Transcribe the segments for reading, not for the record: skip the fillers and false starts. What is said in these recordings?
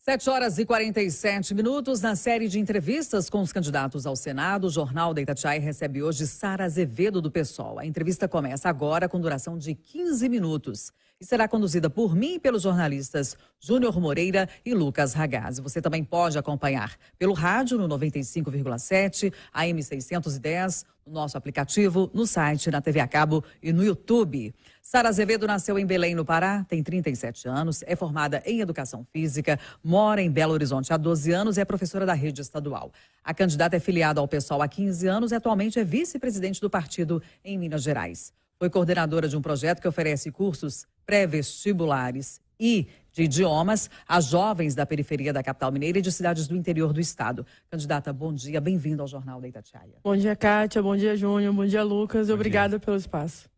7h47. Na série de entrevistas com os candidatos ao Senado, o Jornal da Itatiaia recebe hoje Sara Azevedo, do PSOL. A entrevista começa agora com duração de 15 minutos e será conduzida por mim e pelos jornalistas Júnior Moreira e Lucas Ragazzi. Você também pode acompanhar pelo rádio no 95,7, AM 610, no nosso aplicativo, no site, na TV a cabo e no YouTube. Sara Azevedo nasceu em Belém, no Pará, tem 37 anos, é formada em Educação Física, mora em Belo Horizonte há 12 anos e é professora da rede estadual. A candidata é filiada ao PSOL há 15 anos e atualmente é vice-presidente do partido em Minas Gerais. Foi coordenadora de um projeto que oferece cursos pré-vestibulares e de idiomas a jovens da periferia da capital mineira e de cidades do interior do estado. Candidata, bom dia, bem-vinda ao Jornal da Itatiaia. Bom dia, Kátia, bom dia, Júnior, bom dia, Lucas, e obrigada pelo espaço.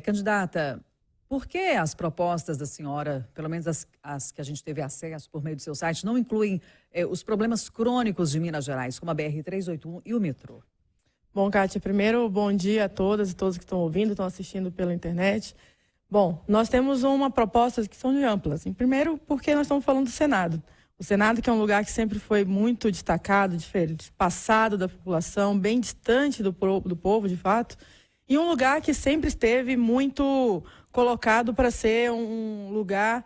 Candidata, por que as propostas da senhora, pelo menos as que a gente teve acesso por meio do seu site, não incluem os problemas crônicos de Minas Gerais, como a BR-381 e o metrô? Bom, Kátia, primeiro, bom dia a todas e todos que estão ouvindo, estão assistindo pela internet. Bom, nós temos uma proposta que são de amplas. Primeiro, porque nós estamos falando do Senado. O Senado, que é um lugar que sempre foi muito destacado, passado da população, bem distante do povo, de fato, e um lugar que sempre esteve muito colocado para ser um lugar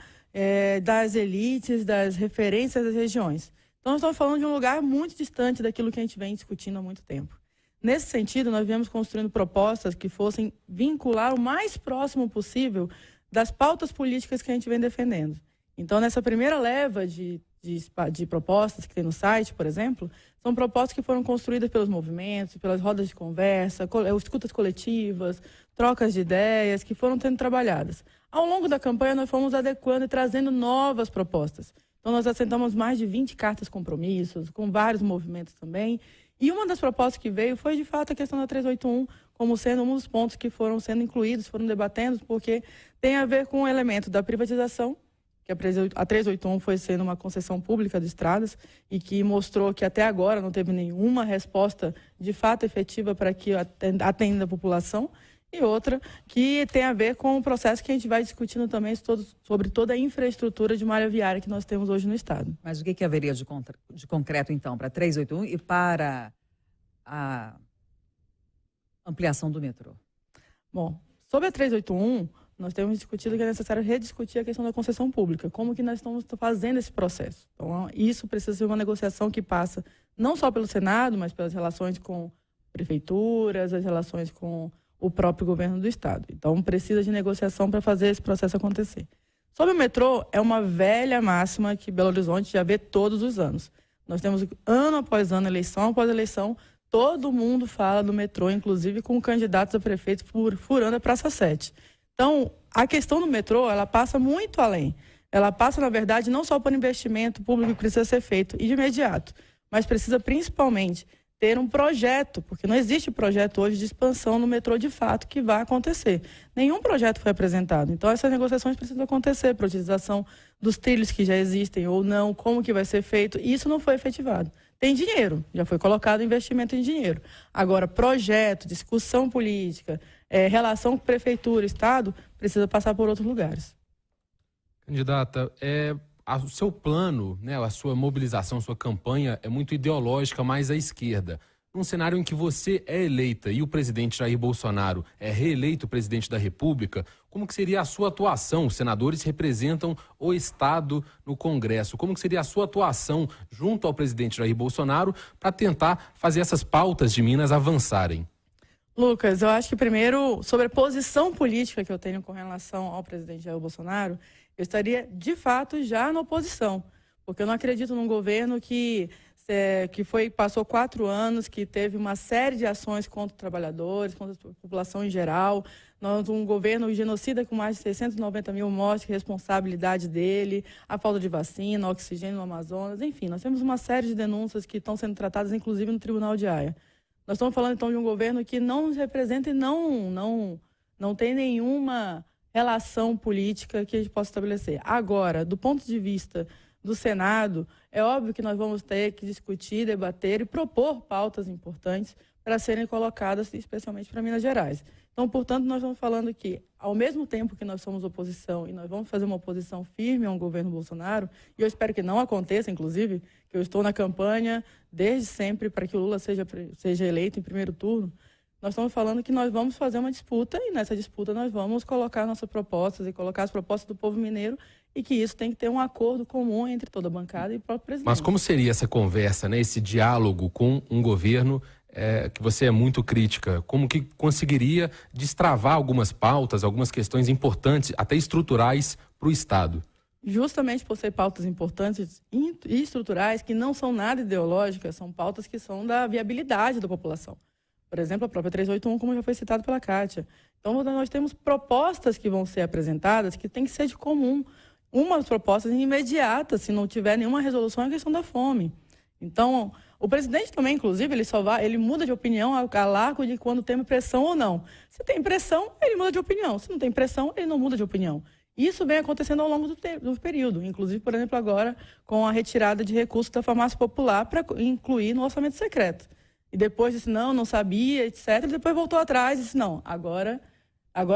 das elites, das referências das regiões. Então, nós estamos falando de um lugar muito distante daquilo que a gente vem discutindo há muito tempo. Nesse sentido, nós viemos construindo propostas que fossem vincular o mais próximo possível das pautas políticas que a gente vem defendendo. Então, nessa primeira leva de propostas que tem no site, por exemplo, são propostas que foram construídas pelos movimentos, pelas rodas de conversa, escutas coletivas, trocas de ideias que foram sendo trabalhadas. Ao longo da campanha, nós fomos adequando e trazendo novas propostas. Então, nós assentamos mais de 20 cartas compromissos, com vários movimentos também. E uma das propostas que veio foi, de fato, a questão da 381, como sendo um dos pontos que foram sendo incluídos, foram debatendo, porque tem a ver com o elemento da privatização, que a 381 foi sendo uma concessão pública de estradas e que mostrou que até agora não teve nenhuma resposta de fato efetiva para que atenda a população. E outra que tem a ver com o processo que a gente vai discutindo também sobre toda a infraestrutura de malha viária que nós temos hoje no estado. Mas o que haveria de concreto, então, para a 381 e para a ampliação do metrô? Bom, sobre a 381, nós temos discutido que é necessário rediscutir a questão da concessão pública, como que nós estamos fazendo esse processo. Então, isso precisa ser uma negociação que passa não só pelo Senado, mas pelas relações com prefeituras, as relações com o próprio governo do estado. Então, precisa de negociação para fazer esse processo acontecer. Sobre o metrô, é uma velha máxima que Belo Horizonte já vê todos os anos. Nós temos ano após ano, eleição após eleição, todo mundo fala do metrô, inclusive com candidatos a prefeito furando a Praça 7. Então, a questão do metrô, ela passa muito além. Ela passa, na verdade, não só por investimento público que precisa ser feito e de imediato, mas precisa principalmente ter um projeto, porque não existe projeto hoje de expansão no metrô de fato que vai acontecer. Nenhum projeto foi apresentado. Então, essas negociações precisam acontecer, priorização dos trilhos que já existem ou não, como que vai ser feito, e isso não foi efetivado. Tem dinheiro, já foi colocado investimento em dinheiro. Agora, projeto, discussão política, relação com prefeitura, estado, precisa passar por outros lugares. Candidata, o seu plano, né, a sua mobilização, a sua campanha é muito ideológica, mais à esquerda. Num cenário em que você é eleita e o presidente Jair Bolsonaro é reeleito presidente da República, como que seria a sua atuação? Os senadores representam o Estado no Congresso. Como que seria a sua atuação junto ao presidente Jair Bolsonaro para tentar fazer essas pautas de Minas avançarem? Lucas, eu acho que primeiro, sobre a posição política que eu tenho com relação ao presidente Jair Bolsonaro, eu estaria, de fato, já na oposição, porque eu não acredito num governo que passou 4 anos, que teve uma série de ações contra os trabalhadores, contra a população em geral, um governo genocida com mais de 690 mil mortes, responsabilidade dele, a falta de vacina, oxigênio no Amazonas, enfim, nós temos uma série de denúncias que estão sendo tratadas, inclusive, no Tribunal de Haia. Nós estamos falando, então, de um governo que não nos representa e não tem nenhuma relação política que a gente possa estabelecer. Agora, do ponto de vista do Senado, é óbvio que nós vamos ter que discutir, debater e propor pautas importantes para serem colocadas, especialmente para Minas Gerais. Então, portanto, nós estamos falando que, ao mesmo tempo que nós somos oposição e nós vamos fazer uma oposição firme a um governo Bolsonaro, e eu espero que não aconteça, inclusive, que eu estou na campanha desde sempre para que o Lula seja eleito em primeiro turno, nós estamos falando que nós vamos fazer uma disputa e nessa disputa nós vamos colocar nossas propostas e colocar as propostas do povo mineiro e que isso tem que ter um acordo comum entre toda a bancada e o próprio presidente. Mas como seria essa conversa, né, esse diálogo com um governo que você é muito crítica? Como que conseguiria destravar algumas pautas, algumas questões importantes, até estruturais, para o Estado? Justamente por ser pautas importantes e estruturais, que não são nada ideológicas, são pautas que são da viabilidade da população. Por exemplo, a própria 381, como já foi citado pela Kátia. Então, nós temos propostas que vão ser apresentadas que tem que ser de comum. Umas propostas imediatas, se não tiver nenhuma resolução, é a questão da fome. Então, o presidente também, inclusive, ele muda de opinião a largo de quando tem pressão ou não. Se tem pressão, ele muda de opinião. Se não tem pressão, ele não muda de opinião. Isso vem acontecendo ao longo do período. Inclusive, por exemplo, agora, com a retirada de recursos da farmácia popular para incluir no orçamento secreto. E depois disse, não sabia, etc. E depois voltou atrás e disse, não, agora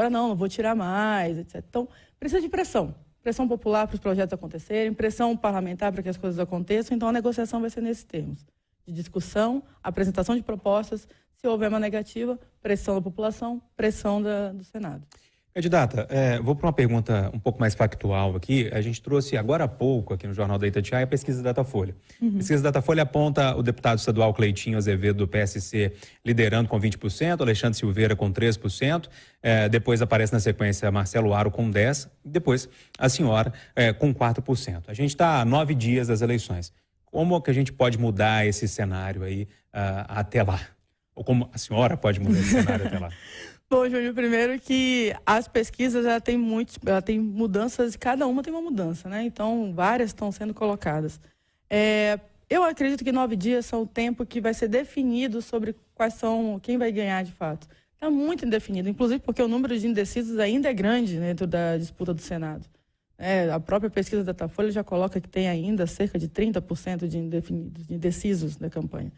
não vou tirar mais, etc. Então, precisa de pressão. Pressão popular para os projetos acontecerem, pressão parlamentar para que as coisas aconteçam. Então, a negociação vai ser nesses termos. De discussão, apresentação de propostas. Se houver uma negativa, pressão da população, pressão do Senado. Candidata, vou para uma pergunta um pouco mais factual aqui. A gente trouxe agora há pouco aqui no Jornal da Itatiaia a pesquisa Datafolha. A pesquisa Datafolha aponta o deputado estadual Cleitinho Azevedo do PSC liderando com 20%, Alexandre Silveira com 13%, depois aparece na sequência Marcelo Aro com 10%, depois a senhora com 4%. A gente está a 9 dias das eleições. Como que a gente pode mudar esse cenário aí até lá? Ou como a senhora pode mudar esse cenário até lá? Bom, Júnior, primeiro que as pesquisas ela tem mudanças, cada uma tem uma mudança, né? Então, várias estão sendo colocadas. Eu acredito que 9 dias são o tempo que vai ser definido sobre quem vai ganhar de fato. Está muito indefinido, inclusive porque o número de indecisos ainda é grande dentro da disputa do Senado. A própria pesquisa da Datafolha já coloca que tem ainda cerca de 30% de indecisos na campanha.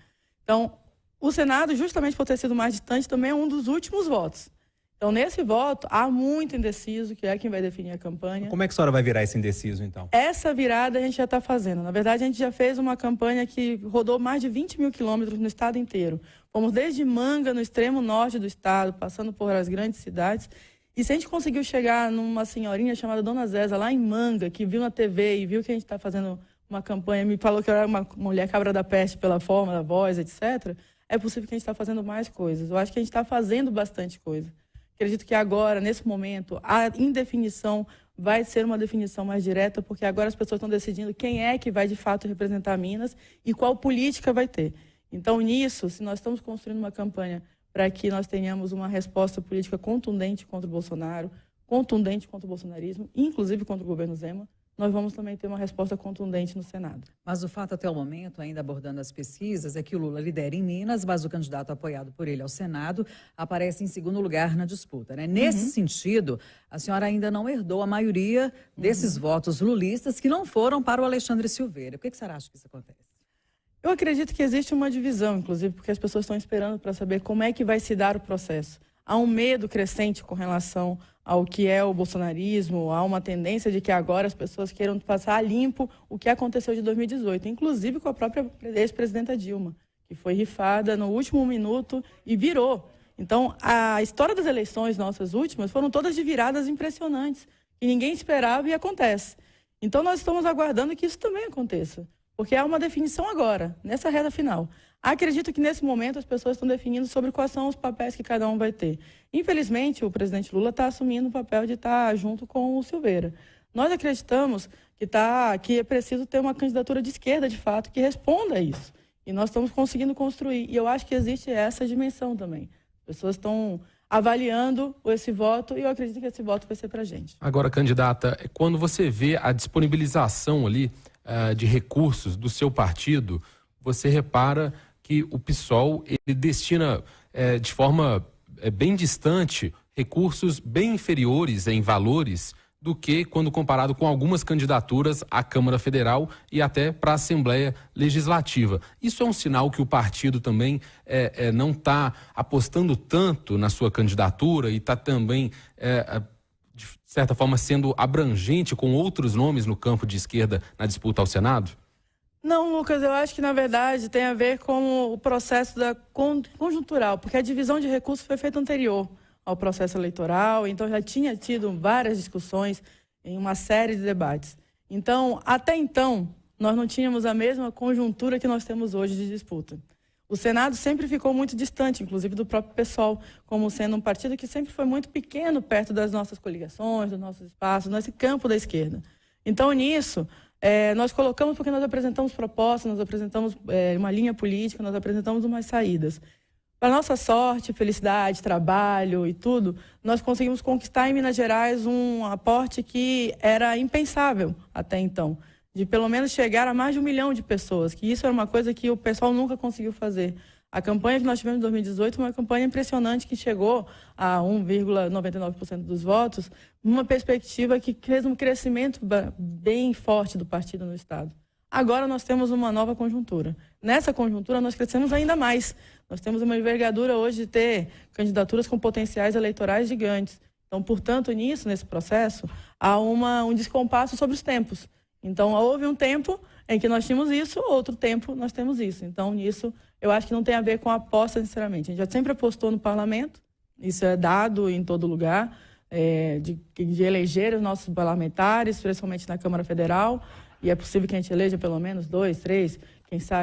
Então, o Senado, justamente por ter sido mais distante, também é um dos últimos votos. Então, nesse voto, há muito indeciso, que é quem vai definir a campanha. Como é que a senhora vai virar esse indeciso, então? Essa virada a gente já está fazendo. Na verdade, a gente já fez uma campanha que rodou mais de 20 mil quilômetros no estado inteiro. Fomos desde Manga, no extremo norte do estado, passando por as grandes cidades. E se a gente conseguiu chegar numa senhorinha chamada Dona Zéza, lá em Manga, que viu na TV e viu que a gente está fazendo uma campanha, me falou que eu era uma mulher cabra da peste pela forma, da voz, etc., é possível que a gente está fazendo mais coisas. Eu acho que a gente está fazendo bastante coisa. Acredito que agora, nesse momento, a indefinição vai ser uma definição mais direta, porque agora as pessoas estão decidindo quem é que vai, de fato, representar Minas e qual política vai ter. Então, nisso, se nós estamos construindo uma campanha para que nós tenhamos uma resposta política contundente contra o Bolsonaro, contundente contra o bolsonarismo, inclusive contra o governo Zema, nós vamos também ter uma resposta contundente no Senado. Mas o fato até o momento, ainda abordando as pesquisas, é que o Lula lidera em Minas, mas o candidato apoiado por ele ao Senado aparece em segundo lugar na disputa, né? Nesse sentido, a senhora ainda não herdou a maioria desses votos lulistas que não foram para o Alexandre Silveira. Por que a senhora acha que isso acontece? Eu acredito que existe uma divisão, inclusive, porque as pessoas estão esperando para saber como é que vai se dar o processo. Há um medo crescente com relação ao que é o bolsonarismo, há uma tendência de que agora as pessoas queiram passar a limpo o que aconteceu de 2018, inclusive com a própria ex-presidenta Dilma, que foi rifada no último minuto e virou. Então, a história das eleições nossas últimas foram todas de viradas impressionantes, que ninguém esperava e acontece. Então, nós estamos aguardando que isso também aconteça, porque há uma definição agora, nessa reta final. Acredito que, nesse momento, as pessoas estão definindo sobre quais são os papéis que cada um vai ter. Infelizmente, o presidente Lula está assumindo o papel de estar junto com o Silveira. Nós acreditamos que é preciso ter uma candidatura de esquerda, de fato, que responda a isso. E nós estamos conseguindo construir. E eu acho que existe essa dimensão também. As pessoas estão avaliando esse voto e eu acredito que esse voto vai ser para a gente. Agora, candidata, quando você vê a disponibilização ali de recursos do seu partido, você repara que o PSOL ele destina de forma bem distante recursos bem inferiores em valores do que quando comparado com algumas candidaturas à Câmara Federal e até para a Assembleia Legislativa. Isso é um sinal que o partido também não está apostando tanto na sua candidatura e está também, de certa forma, sendo abrangente com outros nomes no campo de esquerda na disputa ao Senado? Não, Lucas, eu acho que, na verdade, tem a ver com o processo da conjuntural, porque a divisão de recursos foi feita anterior ao processo eleitoral, então já tinha tido várias discussões em uma série de debates. Então, até então, nós não tínhamos a mesma conjuntura que nós temos hoje de disputa. O Senado sempre ficou muito distante, inclusive do próprio PSOL, como sendo um partido que sempre foi muito pequeno perto das nossas coligações, dos nossos espaços, nesse campo da esquerda. Então, nisso, nós colocamos porque nós apresentamos propostas, nós apresentamos uma linha política, nós apresentamos umas saídas. Para nossa sorte, felicidade, trabalho e tudo, nós conseguimos conquistar em Minas Gerais um aporte que era impensável até então, de pelo menos chegar a mais de 1 milhão de pessoas, que isso era uma coisa que o pessoal nunca conseguiu fazer. A campanha que nós tivemos em 2018 foi uma campanha impressionante que chegou a 1,99% dos votos, numa perspectiva que fez um crescimento bem forte do partido no Estado. Agora nós temos uma nova conjuntura. Nessa conjuntura nós crescemos ainda mais. Nós temos uma envergadura hoje de ter candidaturas com potenciais eleitorais gigantes. Então, portanto, nesse processo, há um descompasso sobre os tempos. Então, houve um tempo em que nós tínhamos isso, outro tempo nós temos isso. Então, nisso, eu acho que não tem a ver com a aposta, sinceramente. A gente já sempre apostou no parlamento, isso é dado em todo lugar, de eleger os nossos parlamentares, principalmente na Câmara Federal, e é possível que a gente eleja pelo menos 2, 3,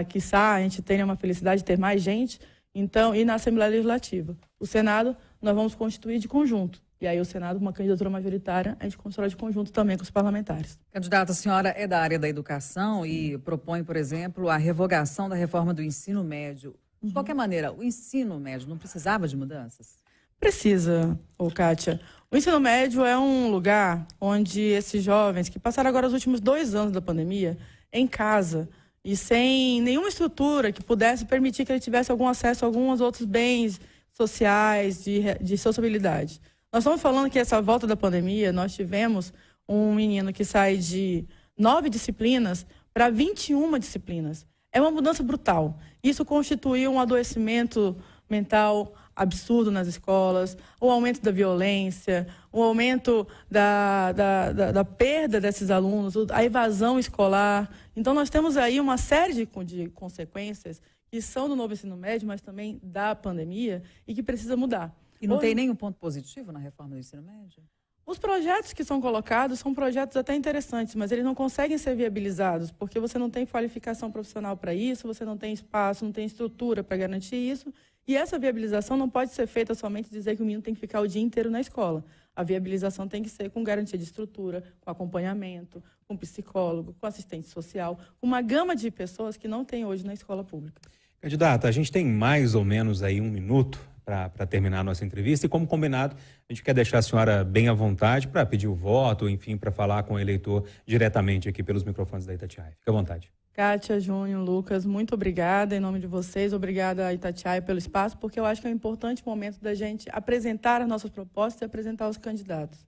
quiçá a gente tenha uma felicidade de ter mais gente, então, e na Assembleia Legislativa. O Senado, nós vamos constituir de conjunto. E aí o Senado, uma candidatura majoritária, a gente constrói de conjunto também com os parlamentares. Candidata, a senhora é da área da educação e propõe, por exemplo, a revogação da reforma do ensino médio. De qualquer maneira, o ensino médio não precisava de mudanças? Precisa, Kátia. O ensino médio é um lugar onde esses jovens que passaram agora os últimos 2 anos da pandemia em casa e sem nenhuma estrutura que pudesse permitir que ele tivesse algum acesso a alguns outros bens sociais, de sociabilidade. Nós estamos falando que essa volta da pandemia, nós tivemos um menino que sai de 9 disciplinas para 21 disciplinas. É uma mudança brutal. Isso constituiu um adoecimento mental absurdo nas escolas, o aumento da violência, o aumento da perda desses alunos, a evasão escolar. Então, nós temos aí uma série de consequências que são do novo ensino médio, mas também da pandemia, e que precisa mudar. E não tem nenhum ponto positivo na reforma do ensino médio? Os projetos que são colocados são projetos até interessantes, mas eles não conseguem ser viabilizados, porque você não tem qualificação profissional para isso, você não tem espaço, não tem estrutura para garantir isso. E essa viabilização não pode ser feita somente dizer que o menino tem que ficar o dia inteiro na escola. A viabilização tem que ser com garantia de estrutura, com acompanhamento, com psicólogo, com assistente social, com uma gama de pessoas que não tem hoje na escola pública. Candidata, a gente tem mais ou menos aí 1 minuto para terminar a nossa entrevista e, como combinado, a gente quer deixar a senhora bem à vontade para pedir o voto, enfim, para falar com o eleitor diretamente aqui pelos microfones da Itatiaia. Fique à vontade. Kátia, Júnior, Lucas, muito obrigada em nome de vocês, obrigada a Itatiaia pelo espaço, porque eu acho que é um importante momento da gente apresentar as nossas propostas e apresentar os candidatos.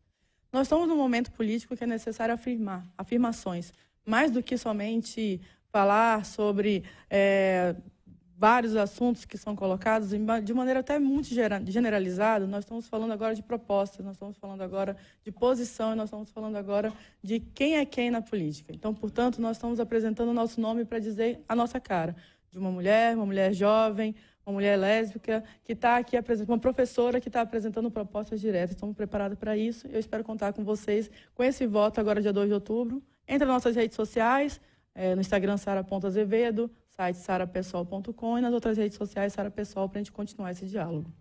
Nós estamos num momento político que é necessário afirmar, afirmações, mais do que somente falar sobre vários assuntos que são colocados de maneira até muito generalizada. Nós estamos falando agora de propostas, nós estamos falando agora de posição e nós estamos falando agora de quem é quem na política. Então, portanto, nós estamos apresentando o nosso nome para dizer a nossa cara, de uma mulher jovem, uma mulher lésbica, que está aqui apresentando, uma professora que está apresentando propostas diretas. Estamos preparados para isso. Eu espero contar com vocês com esse voto agora, dia 2 de outubro. Entre nas nossas redes sociais, no Instagram, Sara.Azevedo, site sarapessoal.com e nas outras redes sociais, Sara Pessoal, para a gente continuar esse diálogo.